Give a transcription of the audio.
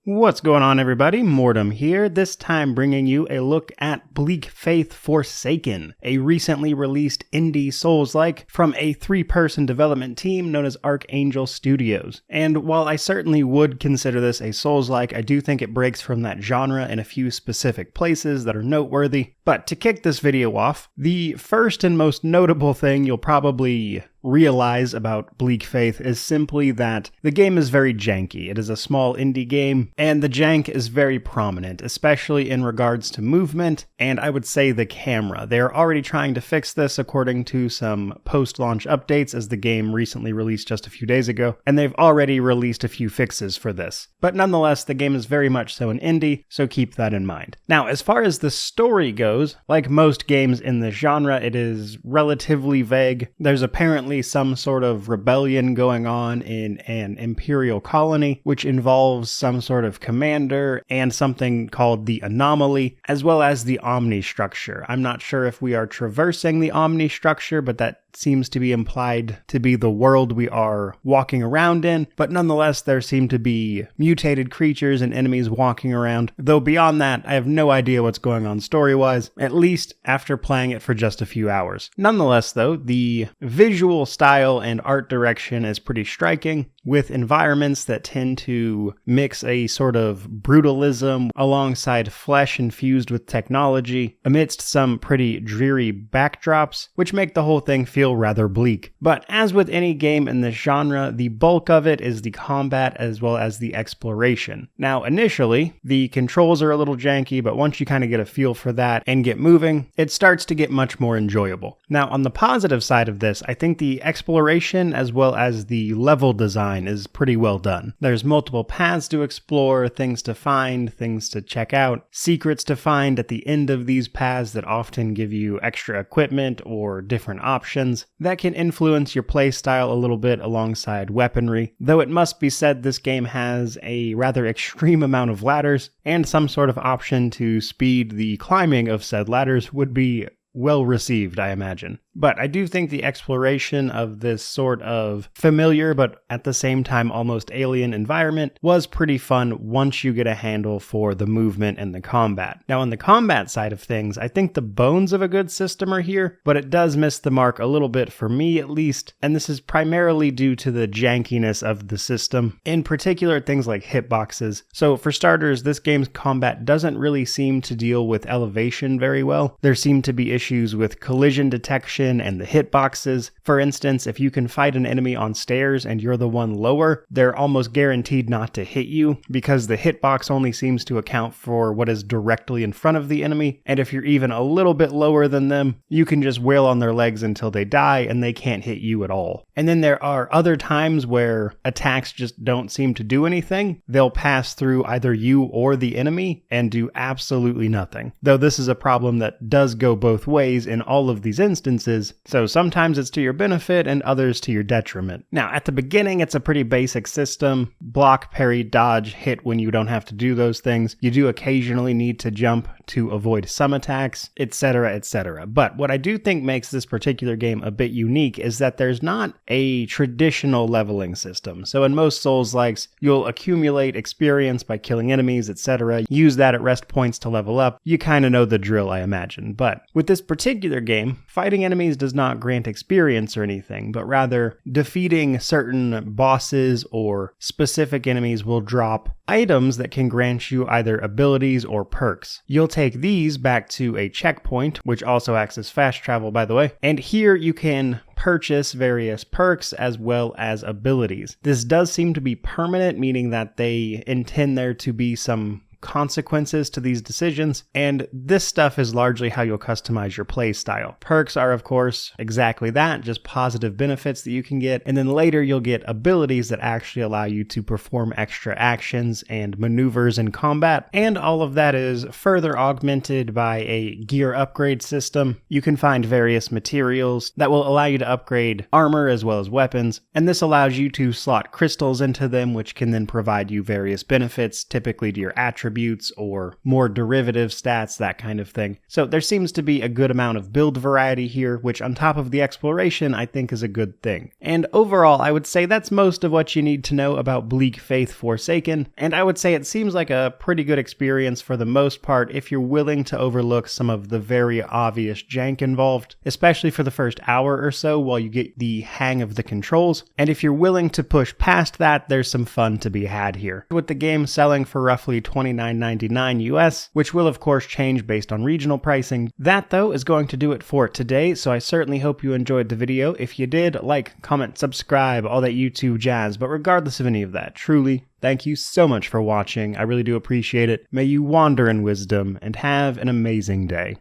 What's going on, everybody? Mortem here, this time bringing you a look at Bleak Faith Forsaken, a recently released indie Souls-like from a 3-person development team known as Archangel Studios. And while I certainly would consider this a Souls-like, I do think it breaks from that genre in a few specific places that are noteworthy. But to kick this video off, the first and most notable thing you'll probably realize about Bleak Faith is simply that the game is very janky. It is a small indie game, and the jank is very prominent, especially in regards to movement, and I would say the camera. They're already trying to fix this according to some post-launch updates, as the game recently released just a few days ago, and they've already released a few fixes for this. But nonetheless, the game is very much so an indie, so keep that in mind. Now, as far as the story goes, like most games in the genre, it is relatively vague. There's apparently some sort of rebellion going on in an imperial colony, which involves some sort of commander and something called the anomaly, as well as the omni structure. I'm not sure if we are traversing the omni structure, but that seems to be implied to be the world we are walking around in, but nonetheless there seem to be mutated creatures and enemies walking around, though beyond that I have no idea what's going on story-wise, at least after playing it for just a few hours. Nonetheless though, the visual style and art direction is pretty striking, with environments that tend to mix a sort of brutalism alongside flesh infused with technology, amidst some pretty dreary backdrops, which make the whole thing feel rather bleak. But as with any game in this genre, the bulk of it is the combat as well as the exploration. Now initially, the controls are a little janky, but once you kind of get a feel for that and get moving, it starts to get much more enjoyable. Now on the positive side of this, I think the exploration as well as the level design is pretty well done. There's multiple paths to explore, things to find, things to check out, secrets to find at the end of these paths that often give you extra equipment or different options that can influence your playstyle a little bit alongside weaponry, though it must be said this game has a rather extreme amount of ladders, and some sort of option to speed the climbing of said ladders would be well received, I imagine. But I do think the exploration of this sort of familiar but at the same time almost alien environment was pretty fun once you get a handle for the movement and the combat. Now on the combat side of things, I think the bones of a good system are here, but it does miss the mark a little bit for me at least, and this is primarily due to the jankiness of the system, in particular things like hitboxes. So for starters, this game's combat doesn't really seem to deal with elevation very well. There seem to be issues with collision detection and the hitboxes. For instance, if you can fight an enemy on stairs and you're the one lower, they're almost guaranteed not to hit you because the hitbox only seems to account for what is directly in front of the enemy, and if you're even a little bit lower than them, you can just wail on their legs until they die and they can't hit you at all. And then there are other times where attacks just don't seem to do anything. They'll pass through either you or the enemy and do absolutely nothing. Though this is a problem that does go both ways in all of these instances, so sometimes it's to your benefit and others to your detriment. Now at the beginning it's a pretty basic system: block, parry, dodge, hit when you don't have to do those things. You do occasionally need to jump to avoid some attacks, etc, etc. But what I do think makes this particular game a bit unique is that there's not a traditional leveling system. So in most Souls-likes, you'll accumulate experience by killing enemies, etc. Use that at rest points to level up. You kind of know the drill, I imagine. But with this particular game, fighting enemies does not grant experience or anything, but rather defeating certain bosses or specific enemies will drop items that can grant you either abilities or perks. You'll take these back to a checkpoint, which also acts as fast travel, by the way, and here you can purchase various perks as well as abilities. This does seem to be permanent, meaning that they intend there to be some consequences to these decisions, and this stuff is largely how you'll customize your play style. Perks are of course exactly that, just positive benefits that you can get, and then later you'll get abilities that actually allow you to perform extra actions and maneuvers in combat, and all of that is further augmented by a gear upgrade system. You can find various materials that will allow you to upgrade armor as well as weapons, and this allows you to slot crystals into them, which can then provide you various benefits, typically to your attributes attributes or more derivative stats, that kind of thing. So there seems to be a good amount of build variety here, which on top of the exploration, I think is a good thing. And overall, I would say that's most of what you need to know about Bleak Faith Forsaken, and I would say it seems like a pretty good experience for the most part if you're willing to overlook some of the very obvious jank involved, especially for the first hour or so while you get the hang of the controls, and if you're willing to push past that, there's some fun to be had here. With the game selling for roughly $29.99 US, which will of course change based on regional pricing. That though is going to do it for today, so I certainly hope you enjoyed the video. If you did, like, comment, subscribe, all that YouTube jazz, but regardless of any of that, truly, thank you so much for watching. I really do appreciate it. May you wander in wisdom and have an amazing day.